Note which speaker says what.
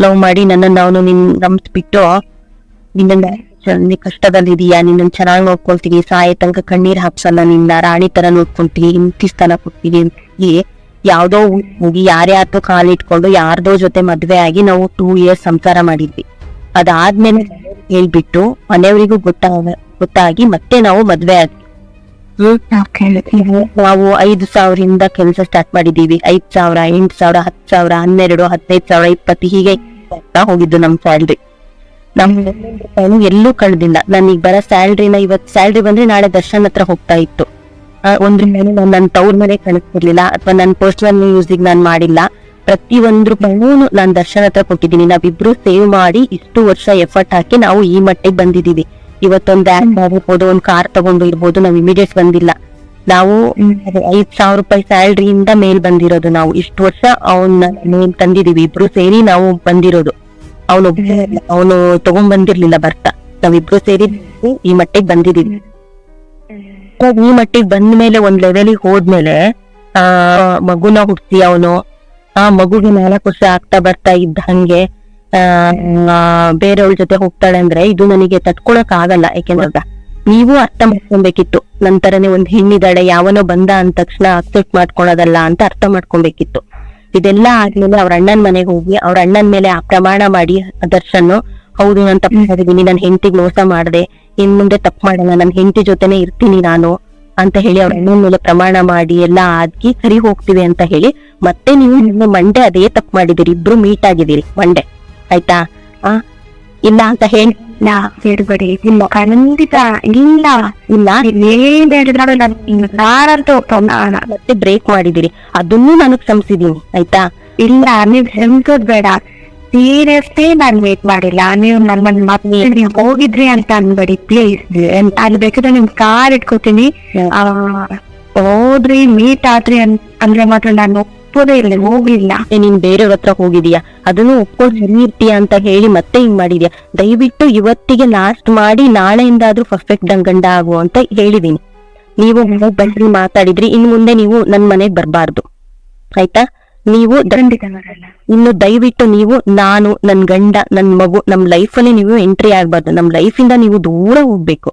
Speaker 1: Love ಮಾಡಿ ನನ್ನನ್ನು ಅವನು ನಂಬಿಸ್ಬಿಟ್ಟು ನಿನ್ನ ಕಷ್ಟದಲ್ಲಿದೀಯಾ, ನಿನ್ನ ಚೆನ್ನಾಗಿ ನೋಡ್ಕೊಳ್ತೀನಿ, ಸಾಯ ತನಕ ಕಣ್ಣೀರ್ ಹಾಕ್ಸಲ್ಲ, ನಿನ್ನ ರಾಣಿ ತರ ನೋಡ್ಕೊಂತೀನಿ, ಇಂತಿ ಸ್ಥಾನ ಕೊಡ್ತೀನಿ ಈ ಯಾವ್ದೋ ಹೋಗಿ ಯಾರ್ಯಾರ್ದೋ ಕಾಲಿಟ್ಕೊಂಡು ಯಾರ್ದೋ ಜೊತೆ ಮದ್ವೆ ಆಗಿ ನಾವು 2 years ಸಂಸಾರ ಮಾಡಿದ್ವಿ. ಅದಾದ್ಮೇಲೆ ಹೇಳ್ಬಿಟ್ಟು ಮನೆಯವರಿಗೂ ಗೊತ್ತಾಗಿ ಮತ್ತೆ ನಾವು ಮದ್ವೆ ಆದ್ವಿ. ನಾವು 5,000 ಕೆಲಸ ಸ್ಟಾರ್ಟ್ ಮಾಡಿದೀವಿ. 5,000, 8,000, 10,000, 12, 15,000, 20 ಹೀಗೆ ಹೋಗಿದ್ದು ನಮ್ ಸ್ಯಾಲ್ರಿ. ನಮ್ ಎಲ್ಲೂ ಕಳ್ದಿಲ್ಲ. ನನಗ್ ಬರೋ ಸ್ಯಾಲ್ರಿನ ಇವತ್ ಸ್ಯಾಲ್ರಿ ಬಂದ್ರೆ ನಾಳೆ ದರ್ಶನ್ ಹತ್ರ ಹೋಗ್ತಾ ಇತ್ತು. ಒಂದ್ರ ಮೇಲೆ ನನ್ನ ತವ್ರ ಮನೆ ಕಳಿಸ್ತಿರ್ಲಿಲ್ಲ, ಅಥವಾ ನನ್ನ ಪರ್ಸನಲ್ ಯೂಸಿಗೆ ನಾನ್ ಮಾಡಿಲ್ಲ. ಪ್ರತಿ 1 ರೂಪಾಯಿನೂ ನಾನ್ ದರ್ಶನ್ ಹತ್ರ ಕೊಟ್ಟಿದ್ದೀನಿ. ನಾವಿಬ್ರು ಸೇವ್ ಮಾಡಿ ಇಷ್ಟು ವರ್ಷ ಎಫರ್ಟ್ ಹಾಕಿ ನಾವು ಈ ಮಟ್ಟಿಗೆ ಬಂದಿದೀವಿ. ಇವತ್ತೊಂದ್ ಬ್ಯಾಗ್ ಆಗಿರ್ಬೋದು, ಒಂದ್ ಕಾರ್ ತಗೊಂಡು ಇರ್ಬೋದು, ನಾವ್ ಇಮಿಡಿಯೇಟ್ ಬಂದಿಲ್ಲ. ನಾವು 5,000 ರೂಪಾಯಿ ಸ್ಯಾಲ್ರಿಯಿಂದ ಮೇಲ್ ಬಂದಿರೋದು. ನಾವು ಇಷ್ಟು ವರ್ಷ ಅವನ್ನ ಮೇಲ್ ತಂದಿದೀವಿ, ಇಬ್ರು ಸೇರಿ ನಾವು ಬಂದಿರೋದು. ಅವನು ತಗೊಂಡ್ ಬಂದಿರ್ಲಿಲ್ಲ ಬರ್ತಾ, ನಾವಿಬ್ರು ಸೇರಿ ಈ ಮಟ್ಟಿಗೆ ಬಂದಿದೀವಿ. ಈ ಮಟ್ಟಿಗೆ ಬಂದ್ಮೇಲೆ ಒಂದ್ ಲೆವೆಲಿಗೆ ಹೋದ್ಮೇಲೆ ಮಗುನ ಹುಡ್ಸಿ ಅವನು ಆ ಮಗುಗೆ 4 ವರ್ಷ ಆಗ್ತಾ ಬರ್ತಾ ಇದ್ದ ಹಂಗೆ ಬೇರೆಯವ್ರ ಜೊತೆ ಹೋಗ್ತಾಳೆ ಅಂದ್ರೆ ಇದು ನನಗೆ ತಡ್ಕೊಳಕ್ ಆಗಲ್ಲ. ಯಾಕೆಂದ್ರೆ ನೀವು ಅರ್ಥ ಮಾಡ್ಕೊಬೇಕಿತ್ತು, ನಂತರನೇ ಒಂದ್ ಹೆಣ್ಣಿದಾಳೆ, ಯಾವನೋ ಬಂದ ಅಂದ ತಕ್ಷಣ ಅಕ್ಸೆಪ್ಟ್ ಮಾಡ್ಕೊಳೋದಲ್ಲ ಅಂತ ಅರ್ಥ ಮಾಡ್ಕೊಬೇಕಿತ್ತು. ಇದೆಲ್ಲ ಆದ್ಮೇಲೆ ಅವ್ರ ಅಣ್ಣನ ಮನೆಗೆ ಹೋಗಿ ಅವ್ರ ಅಣ್ಣನ ಮೇಲೆ ಪ್ರಮಾಣ ಮಾಡಿ, ದರ್ಶನ್ ಹೌದು ನಾನು ತಪ್ಪು ಮಾಡಿದೀನಿ, ನನ್ ಹೆಂಡತಿಗೆ ಮೋಸ ಮಾಡ್ದೆ, ಇನ್ ಮುಂದೆ ತಪ್ಪು ಮಾಡಲ್ಲ, ನನ್ ಹೆಂಡತಿ ಜೊತೆನೆ ಇರ್ತೀನಿ ನಾನು ಅಂತ ಹೇಳಿ ಅವ್ರ ಅಣ್ಣನ ಮೇಲೆ ಪ್ರಮಾಣ ಮಾಡಿ ಎಲ್ಲ ಆಗಿ ಸರಿ ಹೋಗ್ತೀವಿ ಅಂತ ಹೇಳಿ ಮತ್ತೆ ನೀವು ಮಂಡೆ ಅದೇ ತಪ್ಪು ಮಾಡಿದಿರಿ. ಇಬ್ರು ಮೀಟ್ ಆಗಿದ್ದೀರಿ ಮಂಡೆ, ಆಯ್ತಾ? ಇಲ್ಲ ಅಂತ ಹೇಳ್ಬೇಡಿ. ಇಲ್ಲ ಖಂಡಿತ ಇಲ್ಲ ಮತ್ತೆ ಬ್ರೇಕ್ ಮಾಡಿದಿರಿ, ಅದನ್ನು ನಾನು ಕ್ಷಮಿಸಿದೀನಿ, ಆಯ್ತಾ?
Speaker 2: ಇಲ್ಲ ನೀವ್ ಕ್ಷಮಿಸೋದ್ ಬೇಡ, ಸೀರಿಯಸ್ಲಿ ನಾನ್ ವೇಟ್ ಮಾಡಿಲ್ಲ. ನೀವು ನನ್ನ ಹೋಗಿದ್ರಿ ಅಂತ ಅನ್ಬೇಡಿ ಪ್ಲೀಸ್. ಅಲ್ಲಿ ಬೇಕಾದ್ರೆ ನಿಮ್ ಕಾರ್ ಇಟ್ಕೋತೀನಿ, ಹೋದ್ರಿ ಮೀಟ್ ಆದ್ರಿ ಅಂದ್ರೆ ಮಾತ್ರ ನಾನು ಒಪ್ಪೋದೇ ಇಲ್ಲ, ಹೋಗಿಲ್ಲ.
Speaker 1: ನೀನ್ ಬೇರೆಯವ್ರ ಹತ್ರ ಹೋಗಿದೀಯಾ, ಅದನ್ನು ಒಪ್ಕೊಂಡು ಸರಿ ಇರ್ತೀಯ ಅಂತ ಹೇಳಿ ಮತ್ತೆ ಹಿಂಗ್ ಮಾಡಿದ್ಯಾ. ದಯವಿಟ್ಟು ಇವತ್ತಿಗೆ ಲಾಸ್ಟ್ ಮಾಡಿ ನಾಳೆಯಿಂದಾದ್ರೂ ಪರ್ಫೆಕ್ಟ್ ಗಂಡ ಆಗು ಅಂತ ಹೇಳಿದೀನಿ. ನೀವು ಬಂದ್ರಿ ಮಾತಾಡಿದ್ರಿ, ಇನ್ ಮುಂದೆ ನೀವು ನನ್ ಮನೆಗ್ ಬರ್ಬಾರ್ದು, ಆಯ್ತಾ? ನೀವು ಇನ್ನು ದಯವಿಟ್ಟು ನೀವು ನಾನು ನನ್ ಗಂಡ ನನ್ ಮಗು ನಮ್ ಲೈಫ್ ಅಲ್ಲಿ ನೀವು ಎಂಟ್ರಿ ಆಗ್ಬಾರ್ದು. ನಮ್ ಲೈಫ್ ಇಂದ ನೀವು ದೂರ ಹೋಗ್ಬೇಕು.